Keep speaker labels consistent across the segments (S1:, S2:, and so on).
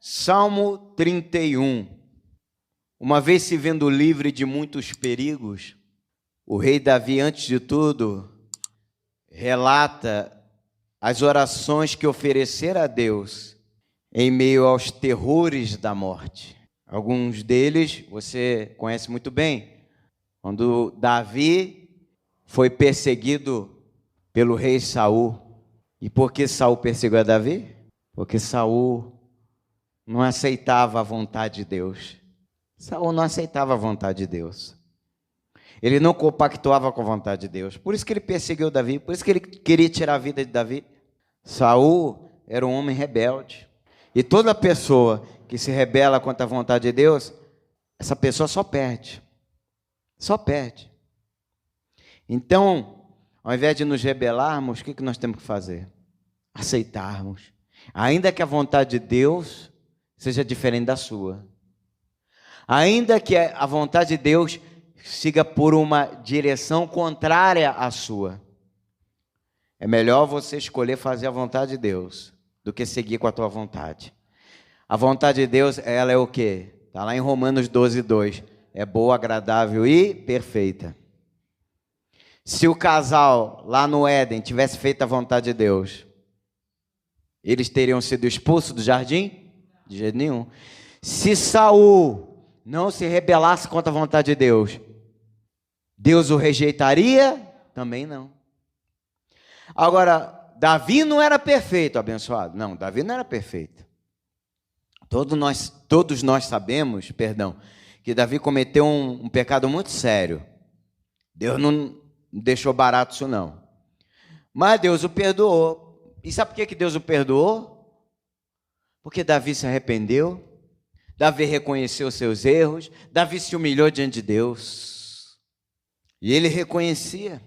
S1: Salmo 31. Uma vez se vendo livre de muitos perigos, o rei Davi, antes de tudo, relata as orações que oferecera a Deus em meio aos terrores da morte. Alguns deles você conhece muito bem. Quando Davi foi perseguido pelo rei Saul. E por que Saul perseguiu a Davi? Porque Saul não aceitava a vontade de Deus. Saul não aceitava a vontade de Deus. Ele não compactuava com a vontade de Deus. Por isso que ele perseguiu Davi, por isso que ele queria tirar a vida de Davi. Saul era um homem rebelde. E toda pessoa que se rebela contra a vontade de Deus, essa pessoa só perde. Só perde. Então, ao invés de nos rebelarmos, o que nós temos que fazer? Aceitarmos. Ainda que a vontade de Deus seja diferente da sua. Ainda que a vontade de Deus siga por uma direção contrária à sua. É melhor você escolher fazer a vontade de Deus do que seguir com a tua vontade. A vontade de Deus, ela é o quê? Está lá em Romanos 12:2. É boa, agradável e perfeita. Se o casal lá no Éden tivesse feito a vontade de Deus, eles teriam sido expulsos do jardim? De jeito nenhum. Se Saul não se rebelasse contra a vontade de Deus, Deus o rejeitaria? Também não. Agora, Davi não era perfeito, abençoado. Não, Davi não era perfeito. Todos nós sabemos, que Davi cometeu um pecado muito sério. Deus não deixou barato isso não. Mas Deus o perdoou. E sabe por que Deus o perdoou? Porque Davi se arrependeu. Davi reconheceu seus erros. Davi se humilhou diante de Deus. E ele reconhecia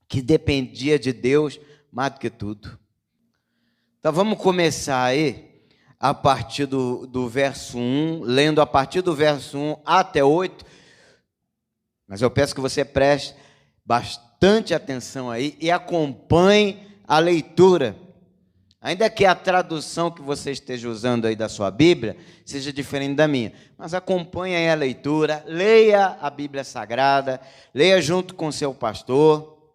S1: que dependia de Deus mais do que tudo. Então vamos começar aí a partir do verso 1, lendo a partir do verso 1 até 8. Mas eu peço que você preste bastante atenção aí e acompanhe a leitura. Ainda que a tradução que você esteja usando aí da sua Bíblia seja diferente da minha, mas acompanhe aí a leitura, leia a Bíblia Sagrada, leia junto com seu pastor.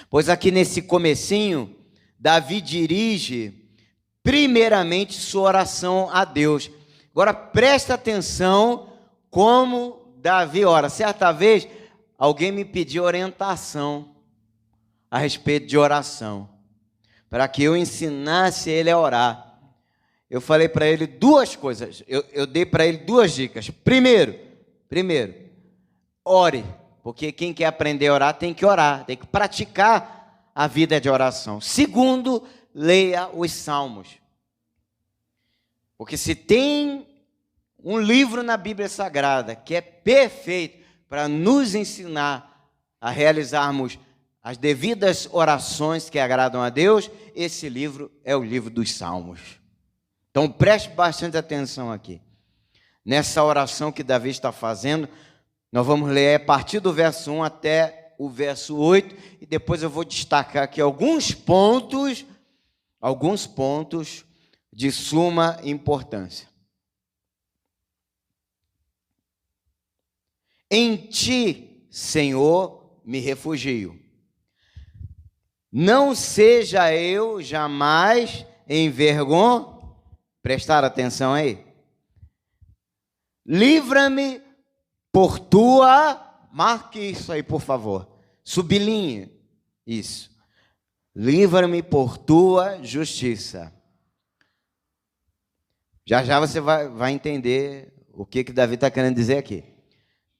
S1: Pois aqui nesse comecinho, Davi dirige primeiramente sua oração a Deus. Agora presta atenção como Davi ora. Certa vez, alguém me pediu orientação a respeito de oração, para que eu ensinasse ele a orar. Eu falei para ele duas coisas, eu dei para ele duas dicas. Primeiro, ore, porque quem quer aprender a orar, tem que praticar a vida de oração. Segundo, leia os Salmos. Porque se tem um livro na Bíblia Sagrada que é perfeito para nos ensinar a realizarmos as devidas orações que agradam a Deus, esse livro é o livro dos Salmos. Então preste bastante atenção aqui. Nessa oração que Davi está fazendo, nós vamos ler a partir do verso 1 até o verso 8, e depois eu vou destacar aqui alguns pontos de suma importância. Em ti, Senhor, me refugio. Não seja eu jamais envergonhado. Prestar atenção aí. Livra-me por tua... Marque isso aí, por favor. Sublinhe isso. Livra-me por tua justiça. Já você vai entender o que Davi está querendo dizer aqui.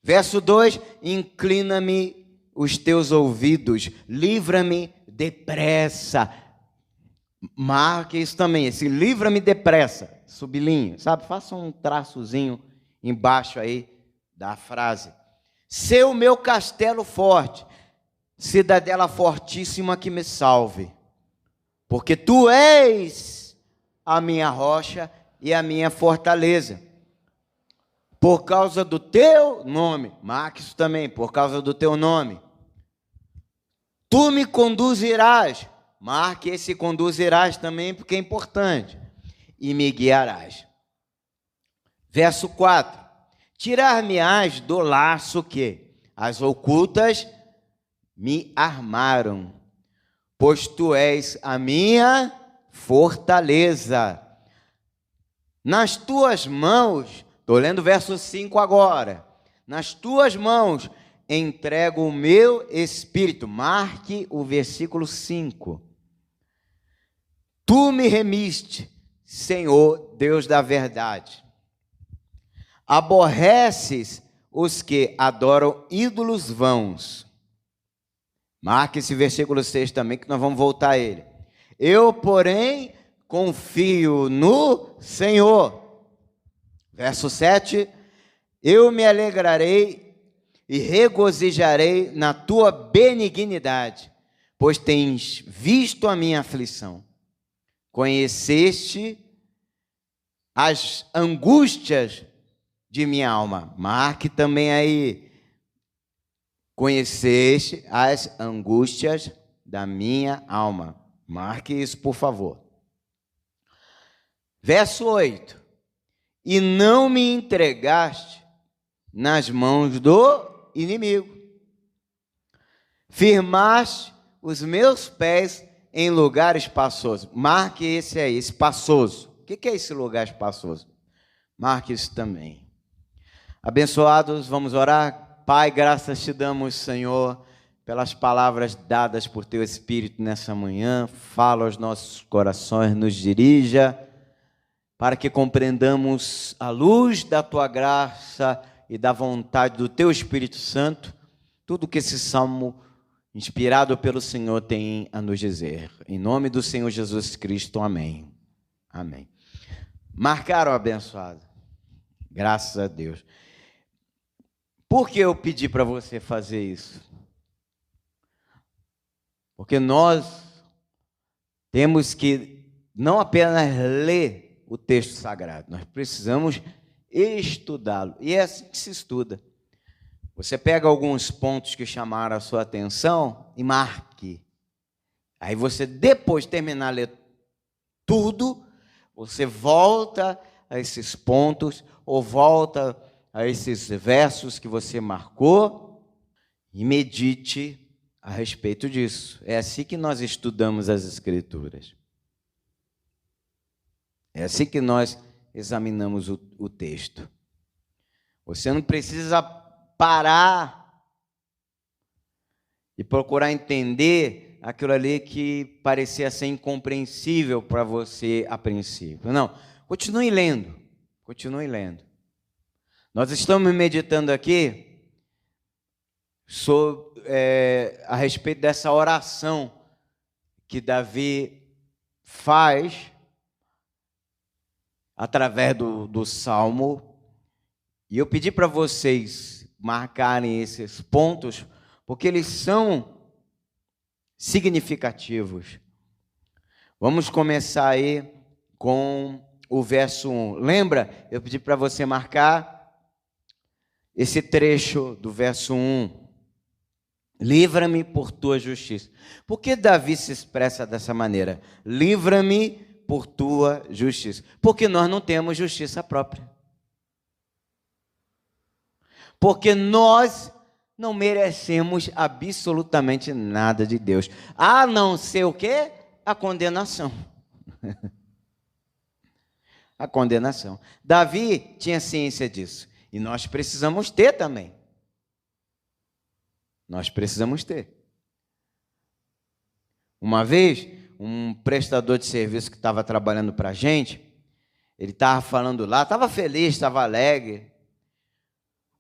S1: Verso 2, inclina-me os teus ouvidos, livra-me depressa. Marque isso também, esse livra-me depressa, sublinhe, sabe? Faça um traçozinho embaixo aí da frase. Sê o meu castelo forte, cidadela fortíssima que me salve, porque tu és a minha rocha e a minha fortaleza. Por causa do teu nome, marque isso também, por causa do teu nome. Tu me conduzirás, marque esse conduzirás também, porque é importante. e me guiarás. Verso 4. Tirar-me-ás do laço que as ocultas me armaram, pois tu és a minha fortaleza. Nas tuas mãos, estou lendo o verso 5 agora, nas tuas mãos entrego o meu espírito. Marque o versículo 5. Tu me remiste, Senhor, Deus da verdade. Aborreces os que adoram ídolos vãos. Marque esse versículo 6 também, que nós vamos voltar a ele. Eu, porém, confio no Senhor. Verso 7. Eu me alegrarei e regozijarei na tua benignidade, pois tens visto a minha aflição. Conheceste as angústias de minha alma. Marque também aí. Conheceste as angústias da minha alma. Marque isso, por favor. Verso 8. E não me entregaste nas mãos do inimigo. Firmaste os meus pés em lugar espaçoso. Marque esse aí, espaçoso. O que é esse lugar espaçoso? Marque isso também. Abençoados, vamos orar. Pai, graças te damos, Senhor, pelas palavras dadas por teu Espírito nessa manhã. Fala aos nossos corações, nos dirija, para que compreendamos a luz da tua graça e da vontade do teu Espírito Santo, tudo que esse salmo, inspirado pelo Senhor, tem a nos dizer. Em nome do Senhor Jesus Cristo, amém. Amém. Marcaram, abençoado. Graças a Deus. Por que eu pedi para você fazer isso? Porque nós temos que não apenas ler o texto sagrado, nós precisamos estudá-lo. E é assim que se estuda. Você pega alguns pontos que chamaram a sua atenção e marque. Aí você, depois de terminar de ler tudo, você volta a esses pontos ou volta a esses versos que você marcou e medite a respeito disso. É assim que nós estudamos as Escrituras. É assim que nós examinamos o texto. Você não precisa parar e procurar entender aquilo ali que parecia ser incompreensível para você a princípio. Não, continue lendo, continue lendo. Nós estamos meditando aqui a respeito dessa oração que Davi faz através do Salmo. E eu pedi para vocês marcarem esses pontos, porque eles são significativos. Vamos começar aí com o verso 1. Lembra? Eu pedi para você marcar esse trecho do verso 1. Livra-me por tua justiça. Por que Davi se expressa dessa maneira? Livra-me por tua justiça. Porque nós não temos justiça própria. Porque nós não merecemos absolutamente nada de Deus. A não ser o quê? A condenação. A condenação. Davi tinha ciência disso. E nós precisamos ter também. Nós precisamos ter. Uma vez, um prestador de serviço que estava trabalhando para a gente, ele estava falando lá, estava feliz, estava alegre,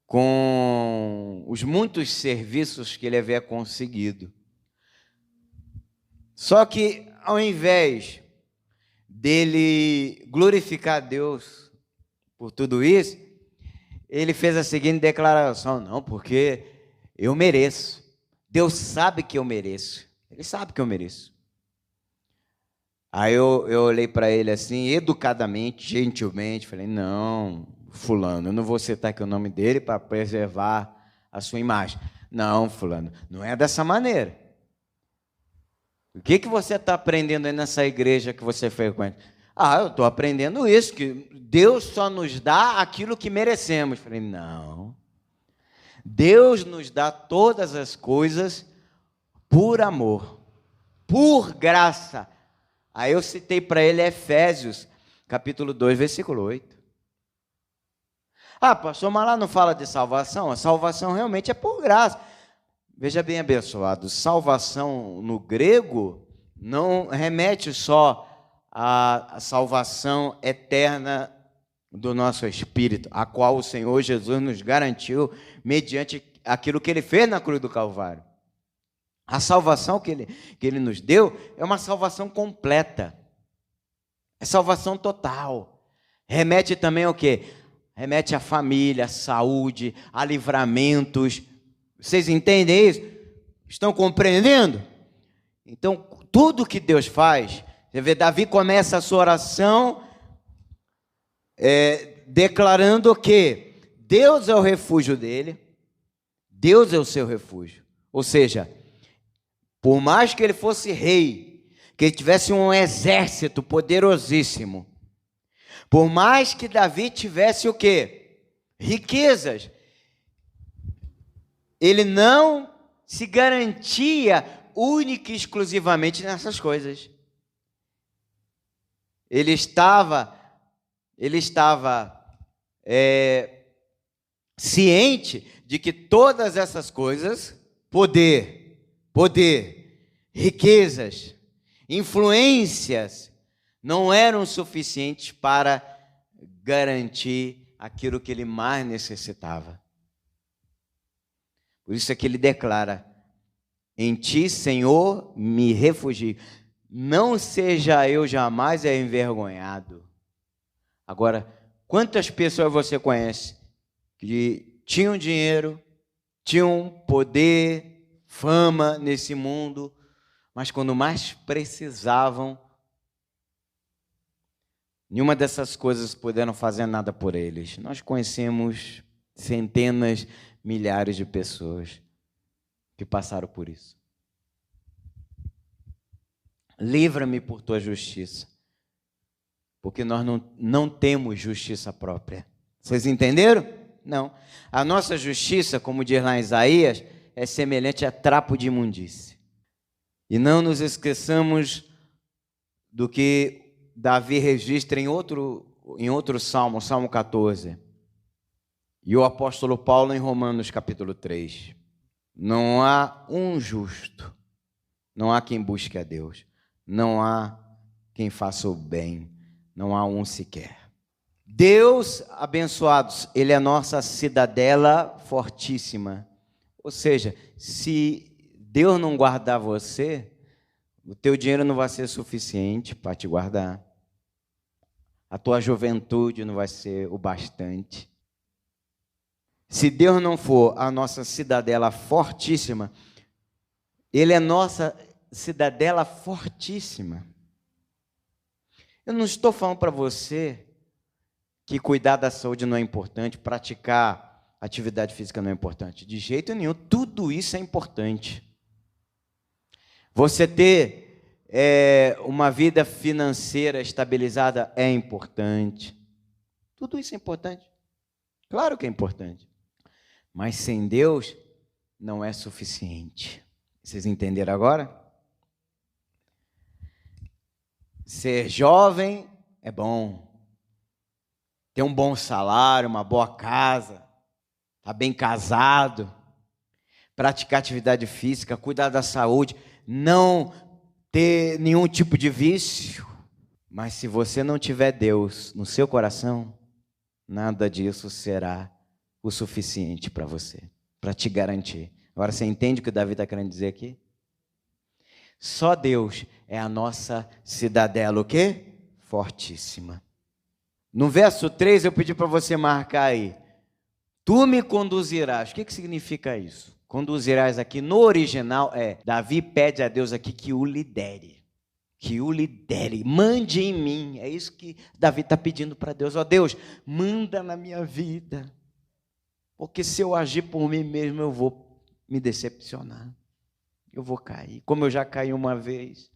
S1: com os muitos serviços que ele havia conseguido. Só que, ao invés dele glorificar a Deus por tudo isso, ele fez a seguinte declaração: não, porque eu mereço. Deus sabe que eu mereço. Ele sabe que eu mereço. Aí eu olhei para ele assim, educadamente, gentilmente, falei: não, fulano, eu não vou citar aqui o nome dele para preservar a sua imagem. Não, fulano, não é dessa maneira. O que você está aprendendo aí nessa igreja que você frequenta? Eu estou aprendendo isso, que Deus só nos dá aquilo que merecemos. Falei, não. Deus nos dá todas as coisas por amor, por graça. Aí eu citei para ele Efésios, capítulo 2, versículo 8. Pastor, mas lá não fala de salvação? A salvação realmente é por graça. Veja bem, abençoado, salvação no grego não remete só à salvação eterna do nosso espírito, a qual o Senhor Jesus nos garantiu mediante aquilo que Ele fez na cruz do Calvário. A salvação que ele nos deu é uma salvação completa, é salvação total. Remete também ao quê? Remete à família, à saúde, a livramentos. Vocês entendem isso? Estão compreendendo? Então, tudo que Deus faz, você vê, Davi começa a sua oração declarando que Deus é o refúgio dele, Deus é o seu refúgio. Ou seja, por mais que ele fosse rei, que ele tivesse um exército poderosíssimo, por mais que Davi tivesse o quê? Riquezas, ele não se garantia única e exclusivamente nessas coisas. Ele estava ciente de que todas essas coisas, poder, riquezas, influências, não eram suficientes para garantir aquilo que ele mais necessitava. Por isso é que ele declara: em ti, Senhor, me refugio. Não seja eu jamais envergonhado. Agora, quantas pessoas você conhece que tinham dinheiro, tinham poder, fama nesse mundo, mas quando mais precisavam, nenhuma dessas coisas puderam fazer nada por eles? Nós conhecemos centenas, milhares de pessoas que passaram por isso. Livra-me por tua justiça, porque nós não temos justiça própria. Vocês entenderam? Não. A nossa justiça, como diz lá em Isaías, é semelhante a trapo de imundície. E não nos esqueçamos do que Davi registra em outro salmo, Salmo 14. E o apóstolo Paulo em Romanos capítulo 3. Não há um justo, não há quem busque a Deus, não há quem faça o bem, não há um sequer. Deus, abençoados, Ele é a nossa cidadela fortíssima. Ou seja, se Deus não guardar você, o teu dinheiro não vai ser suficiente para te guardar. A tua juventude não vai ser o bastante. Se Deus não for a nossa cidadela fortíssima, Ele é nossa cidadela fortíssima. Eu não estou falando para você que cuidar da saúde não é importante, praticar atividade física não é importante. De jeito nenhum, tudo isso é importante. Você ter uma vida financeira estabilizada é importante. Tudo isso é importante. Claro que é importante. Mas sem Deus não é suficiente. Vocês entenderam agora? Ser jovem é bom. Ter um bom salário, uma boa casa, estar bem casado, praticar atividade física, cuidar da saúde, não ter nenhum tipo de vício. Mas se você não tiver Deus no seu coração, nada disso será o suficiente para você, para te garantir. Agora você entende o que o Davi está querendo dizer aqui? Só Deus é a nossa cidadela, o quê? Fortíssima. No verso 3 eu pedi para você marcar aí. Tu me conduzirás. O que significa isso? Conduzirás aqui no original Davi pede a Deus aqui que o lidere. Que o lidere, mande em mim. É isso que Davi está pedindo para Deus. Ó Deus, manda na minha vida. Porque se eu agir por mim mesmo, eu vou me decepcionar. Eu vou cair. Como eu já caí uma vez.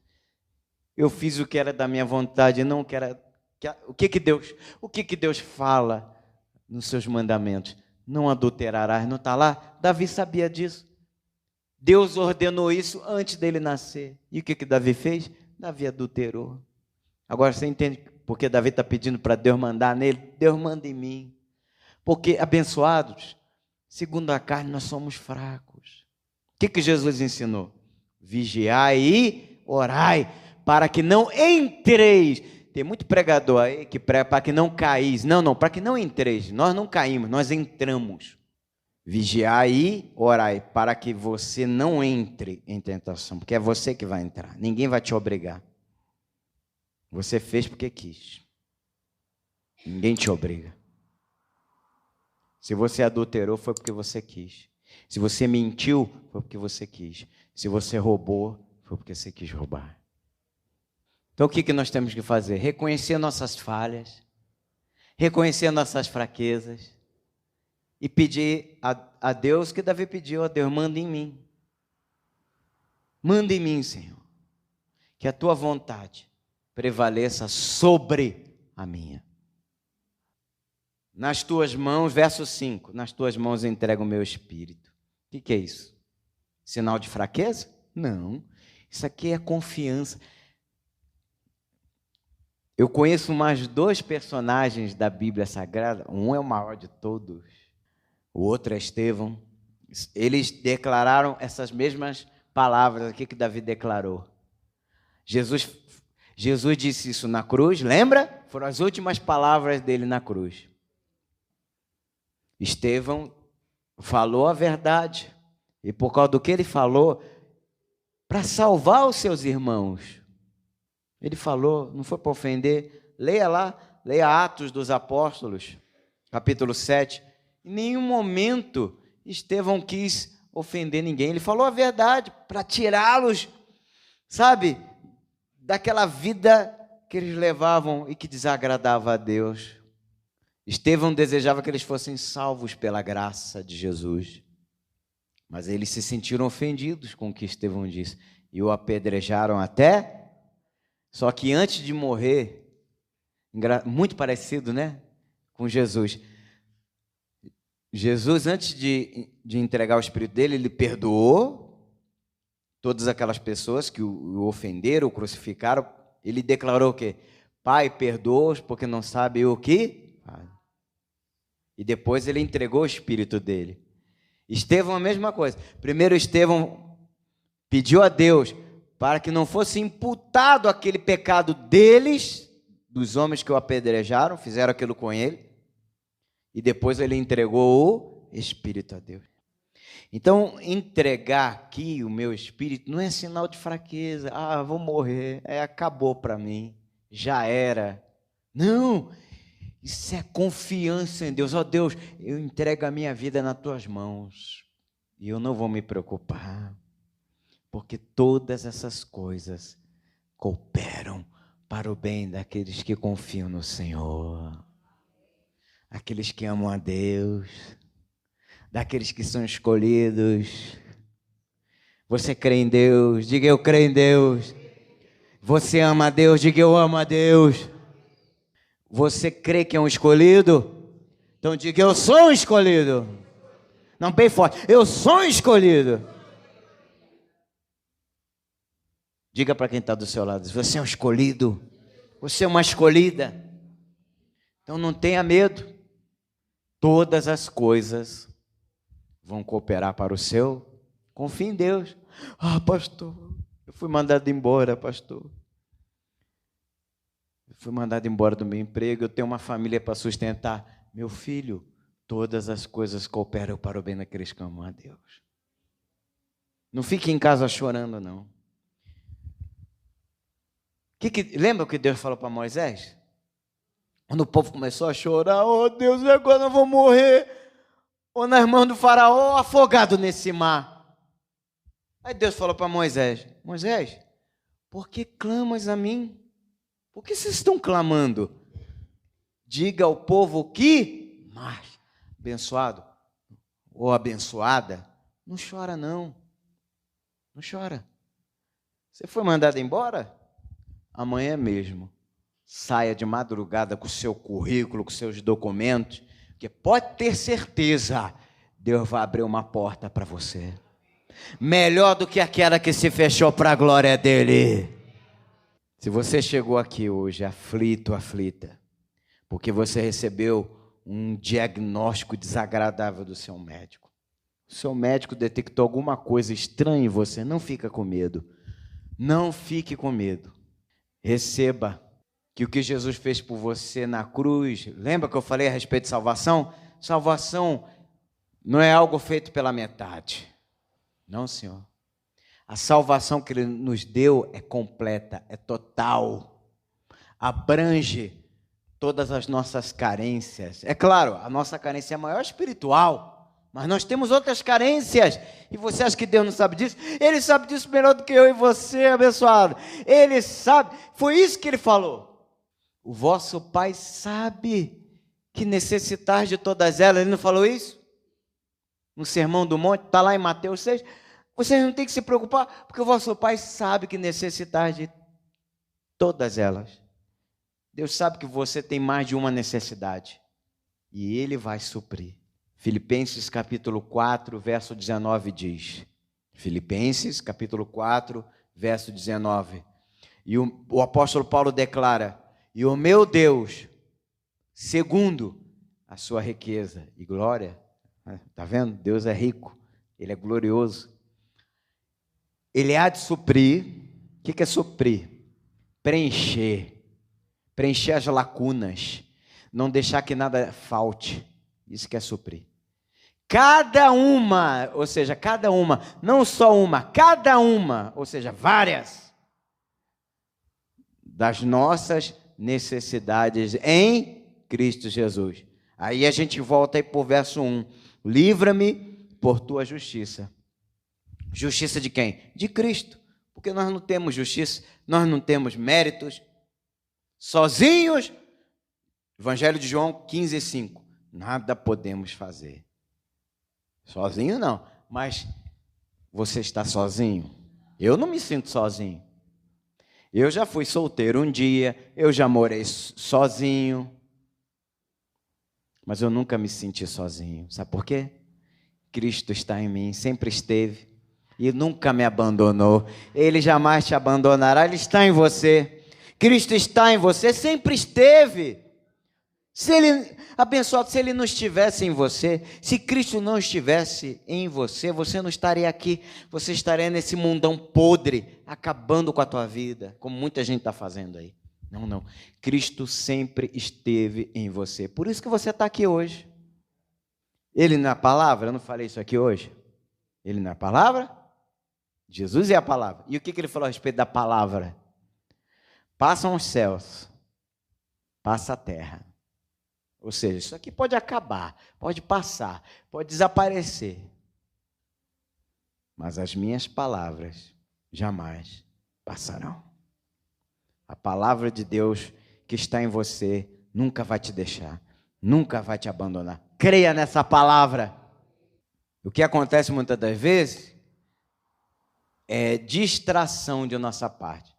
S1: Eu fiz o que era da minha vontade, não o que era O que Deus fala nos seus mandamentos? Não adulterarás, não está lá? Davi sabia disso. Deus ordenou isso antes dele nascer. E o que Davi fez? Davi adulterou. Agora você entende porque Davi está pedindo para Deus mandar nele? Deus manda em mim. Porque, abençoados, segundo a carne, nós somos fracos. O que Jesus ensinou? Vigiai e orai, para que não entreis. Tem muito pregador aí que prega para que não caís. Não, para que não entreis. Nós não caímos, nós entramos. Vigiai e orai, para que você não entre em tentação, porque é você que vai entrar. Ninguém vai te obrigar. Você fez porque quis. Ninguém te obriga. Se você adulterou, foi porque você quis. Se você mentiu, foi porque você quis. Se você roubou, foi porque você quis roubar. Então, o que nós temos que fazer? Reconhecer nossas falhas, reconhecer nossas fraquezas e pedir a Deus que Davi pediu a Deus, manda em mim. Manda em mim, Senhor, que a tua vontade prevaleça sobre a minha. Nas tuas mãos, verso 5, nas tuas mãos eu entrego o meu espírito. O que é isso? Sinal de fraqueza? Não, isso aqui é confiança. Eu conheço mais 2 personagens da Bíblia Sagrada, um é o maior de todos, o outro é Estevão. Eles declararam essas mesmas palavras aqui que Davi declarou. Jesus disse isso na cruz, lembra? Foram as últimas palavras dele na cruz. Estevão falou a verdade, e por causa do que ele falou, para salvar os seus irmãos, ele falou, não foi para ofender. Leia lá, leia Atos dos Apóstolos, capítulo 7. Em nenhum momento Estevão quis ofender ninguém. Ele falou a verdade para tirá-los, sabe, daquela vida que eles levavam e que desagradava a Deus. Estevão desejava que eles fossem salvos pela graça de Jesus. Mas eles se sentiram ofendidos com o que Estevão disse e o apedrejaram até. Só que antes de morrer, muito parecido, né, com Jesus. Jesus, antes de entregar o Espírito dele, ele perdoou todas aquelas pessoas que o ofenderam, o crucificaram. Ele declarou o quê? Pai, perdoa-os porque não sabem o que fazem. E depois ele entregou o Espírito dele. Estevão, a mesma coisa. Primeiro Estevão pediu a Deus para que não fosse imputado aquele pecado deles, dos homens que o apedrejaram, fizeram aquilo com ele, e depois ele entregou o Espírito a Deus. Então, entregar aqui o meu Espírito não é sinal de fraqueza. Vou morrer, acabou para mim, já era. Não, isso é confiança em Deus. Deus, eu entrego a minha vida nas tuas mãos, e eu não vou me preocupar. Porque todas essas coisas cooperam para o bem daqueles que confiam no Senhor, aqueles que amam a Deus, daqueles que são escolhidos. Você crê em Deus? Diga eu creio em Deus. Você ama a Deus? Diga eu amo a Deus. Você crê que é um escolhido? Então diga eu sou um escolhido. Não, bem forte. Eu sou um escolhido. Diga para quem está do seu lado, você é um escolhido, você é uma escolhida. Então não tenha medo. Todas as coisas vão cooperar para o seu. Confie em Deus. Pastor, eu fui mandado embora, pastor. Eu fui mandado embora do meu emprego, eu tenho uma família para sustentar. Meu filho, todas as coisas cooperam para o bem daqueles que amam a Deus. Não fique em casa chorando, não. Lembra o que Deus falou para Moisés? Quando o povo começou a chorar, Deus, agora eu vou morrer, nas mãos do faraó, afogado nesse mar. Aí Deus falou para Moisés, por que clamas a mim? Por que vocês estão clamando? Diga ao povo que, mas, abençoado ou abençoada, não chora não chora. Você foi mandado embora? Amanhã mesmo saia de madrugada com o seu currículo, com seus documentos, porque pode ter certeza, Deus vai abrir uma porta para você. Melhor do que aquela que se fechou para a glória dele. Se você chegou aqui hoje aflito, aflita, porque você recebeu um diagnóstico desagradável do seu médico. O seu médico detectou alguma coisa estranha em você, não fica com medo. Não fique com medo. Receba que o que Jesus fez por você na cruz, lembra que eu falei a respeito de salvação? Salvação não é algo feito pela metade. Não, Senhor. A salvação que Ele nos deu é completa, é total. Abrange todas as nossas carências. É claro, a nossa carência é maior espiritual, mas nós temos outras carências. E você acha que Deus não sabe disso? Ele sabe disso melhor do que eu e você, abençoado. Ele sabe. Foi isso que Ele falou. O vosso Pai sabe que necessitais de todas elas. Ele não falou isso? No Sermão do Monte, está lá em Mateus 6. Vocês não têm que se preocupar, porque o vosso Pai sabe que necessitais de todas elas. Deus sabe que você tem mais de uma necessidade. E Ele vai suprir. Filipenses capítulo 4, verso 19 diz. Filipenses capítulo 4, verso 19. E o apóstolo Paulo declara: e o meu Deus, segundo a sua riqueza e glória, está vendo? Deus é rico, Ele é glorioso. Ele há de suprir. O que é suprir? Preencher as lacunas, não deixar que nada falte. Isso que é suprir. Cada uma, ou seja, cada uma, não só uma, cada uma, ou seja, várias, das nossas necessidades em Cristo Jesus. Aí a gente volta aí para o verso 1. Livra-me por tua justiça. Justiça de quem? De Cristo. Porque nós não temos justiça, nós não temos méritos. Sozinhos, Evangelho de João 15:5. Nada podemos fazer. Sozinho não, mas você está sozinho? Eu não me sinto sozinho. Eu já fui solteiro um dia, eu já morei sozinho, mas eu nunca me senti sozinho. Sabe por quê? Cristo está em mim, sempre esteve e nunca me abandonou. Ele jamais te abandonará, Ele está em você. Cristo está em você, sempre esteve. Se Ele, abençoado, se Ele não estivesse em você, se Cristo não estivesse em você, você não estaria aqui, você estaria nesse mundão podre, acabando com a tua vida, como muita gente está fazendo aí. Não, não. Cristo sempre esteve em você. Por isso que você está aqui hoje. Ele não é a palavra? Eu não falei isso aqui hoje? Ele não é a palavra? Jesus é a palavra. E o que Ele falou a respeito da palavra? Passam os céus, passa a terra. Ou seja, isso aqui pode acabar, pode passar, pode desaparecer. Mas as minhas palavras jamais passarão. A palavra de Deus que está em você nunca vai te deixar, nunca vai te abandonar. Creia nessa palavra. O que acontece muitas das vezes é distração de nossa parte.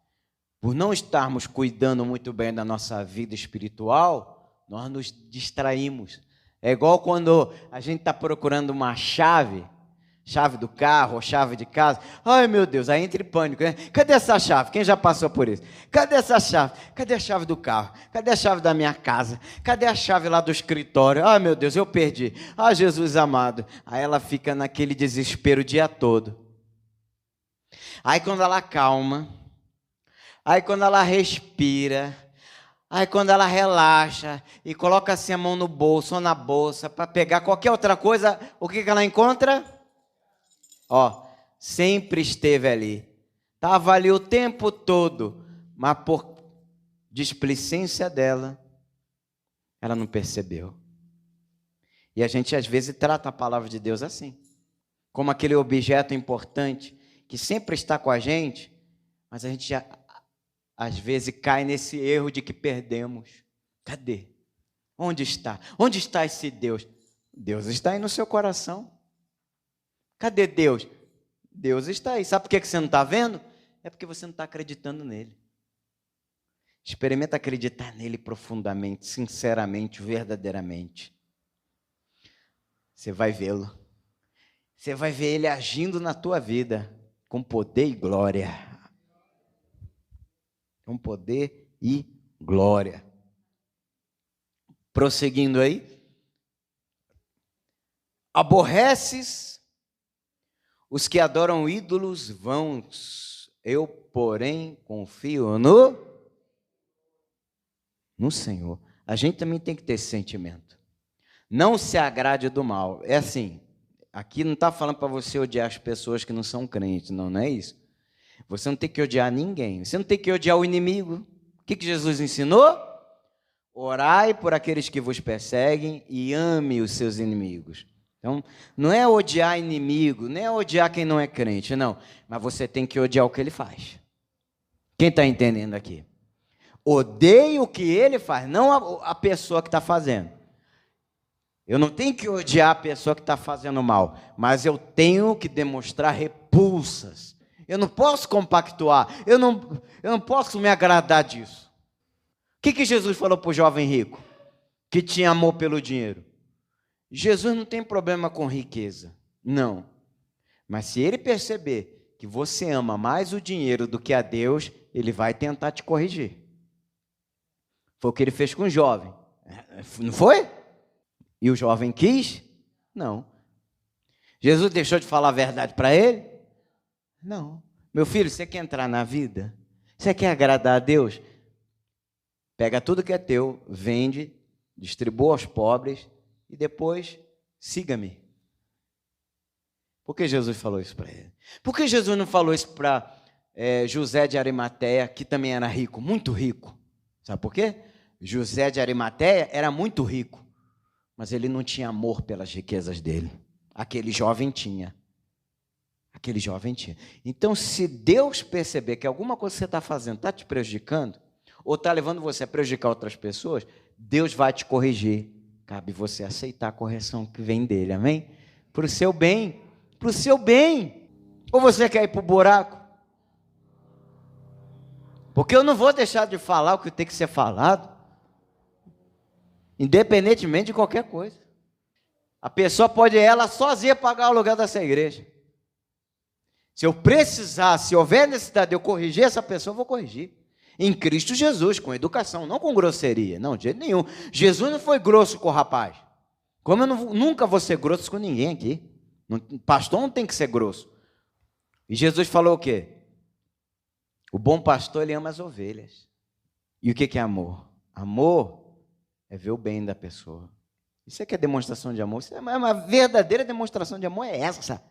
S1: Por não estarmos cuidando muito bem da nossa vida espiritual, nós nos distraímos. É igual quando a gente está procurando uma chave do carro ou chave de casa. Ai, meu Deus, aí entra em pânico, né? Cadê essa chave? Quem já passou por isso? Cadê essa chave? Cadê a chave do carro? Cadê a chave da minha casa? Cadê a chave lá do escritório? Ai, meu Deus, eu perdi. Ah, Jesus amado. Aí ela fica naquele desespero o dia todo. Aí quando ela calma, aí quando ela respira, aí quando ela relaxa e coloca assim a mão no bolso ou na bolsa para pegar qualquer outra coisa, o que ela encontra? Ó, sempre esteve ali. Estava ali o tempo todo, mas por displicência dela, ela não percebeu. E a gente às vezes trata a palavra de Deus assim, como aquele objeto importante que sempre está com a gente, mas a gente já às vezes cai nesse erro de que perdemos. Cadê? Onde está? Onde está esse Deus? Deus está aí no seu coração. Cadê Deus? Deus está aí. Sabe por que você não está vendo? É porque você não está acreditando nele. Experimenta acreditar nele profundamente, sinceramente, verdadeiramente. Você vai vê-lo. Você vai ver ele agindo na tua vida com poder e glória. Com poder e glória. Prosseguindo aí. Aborreces os que adoram ídolos vãos. Eu, porém, confio no Senhor. A gente também tem que ter esse sentimento. Não se agrade do mal. É assim, aqui não está falando para você odiar as pessoas que não são crentes, não é isso. Você não tem que odiar ninguém. Você não tem que odiar o inimigo. O que Jesus ensinou? Orai por aqueles que vos perseguem e ame os seus inimigos. Então, não é odiar inimigo, nem é odiar quem não é crente, não. Mas você tem que odiar o que ele faz. Quem está entendendo aqui? Odeie o que ele faz, não a pessoa que está fazendo. Eu não tenho que odiar a pessoa que está fazendo mal, mas eu tenho que demonstrar repulsas. Eu não posso compactuar, eu não posso me agradar disso. O que Jesus falou para o jovem rico, que tinha amor pelo dinheiro? Jesus não tem problema com riqueza, não. Mas se ele perceber que você ama mais o dinheiro do que a Deus, ele vai tentar te corrigir. Foi o que ele fez com o jovem, não foi? E o jovem quis? Não. Jesus deixou de falar a verdade para ele? Não. Meu filho, você quer entrar na vida? Você quer agradar a Deus? Pega tudo que é teu, vende, distribua aos pobres e depois siga-me. Por que Jesus falou isso para ele? Por que Jesus não falou isso para José de Arimateia, que também era rico, muito rico? Sabe por quê? José de Arimateia era muito rico, mas ele não tinha amor pelas riquezas dele. Aquele jovem tinha. Aquele jovem tinha. Então, se Deus perceber que alguma coisa que você está fazendo está te prejudicando, ou está levando você a prejudicar outras pessoas, Deus vai te corrigir. Cabe você aceitar a correção que vem dele, amém? Para o seu bem, para o seu bem. Ou você quer ir para o buraco? Porque eu não vou deixar de falar o que tem que ser falado, independentemente de qualquer coisa. A pessoa pode, ela sozinha, pagar o lugar dessa igreja. Se eu precisar, se houver necessidade de eu corrigir essa pessoa, eu vou corrigir. Em Cristo Jesus, com educação, não com grosseria, não, de jeito nenhum. Jesus não foi grosso com o rapaz. Como eu nunca vou ser grosso com ninguém aqui. Pastor não tem que ser grosso. E Jesus falou o quê? O bom pastor, ele ama as ovelhas. E o que é amor? Amor é ver o bem da pessoa. Isso é que é demonstração de amor. Isso é uma verdadeira demonstração de amor, é essa.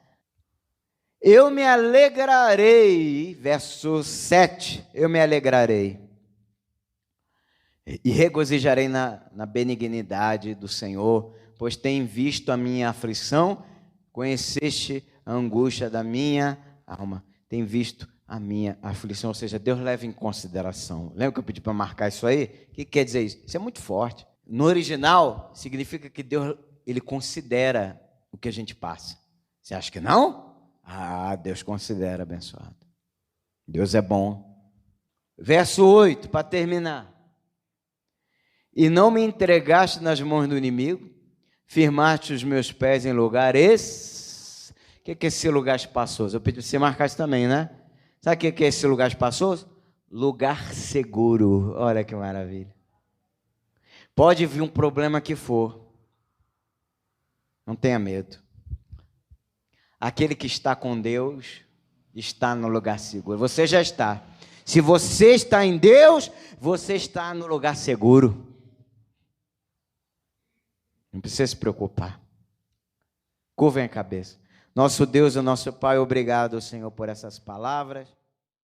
S1: Eu me alegrarei, verso 7, eu me alegrarei e regozijarei na benignidade do Senhor, pois tem visto a minha aflição, conheceste a angústia da minha alma, tem visto a minha aflição, ou seja, Deus leva em consideração. Lembra que eu pedi para marcar isso aí? O que quer dizer isso? Isso é muito forte. No original, significa que Deus, ele considera o que a gente passa. Você acha que não? Ah, Deus considera, abençoado. Deus é bom. Verso 8, para terminar. E não me entregaste nas mãos do inimigo, firmaste os meus pés em lugares. O que é esse lugar espaçoso? Eu pedi para você marcar isso também, né? Sabe o que é esse lugar espaçoso? Lugar seguro. Olha que maravilha. Pode vir um problema que for. Não tenha medo. Aquele que está com Deus está no lugar seguro. Você já está. Se você está em Deus, você está no lugar seguro. Não precisa se preocupar. Curvem a cabeça. Nosso Deus e nosso Pai, obrigado, Senhor, por essas palavras.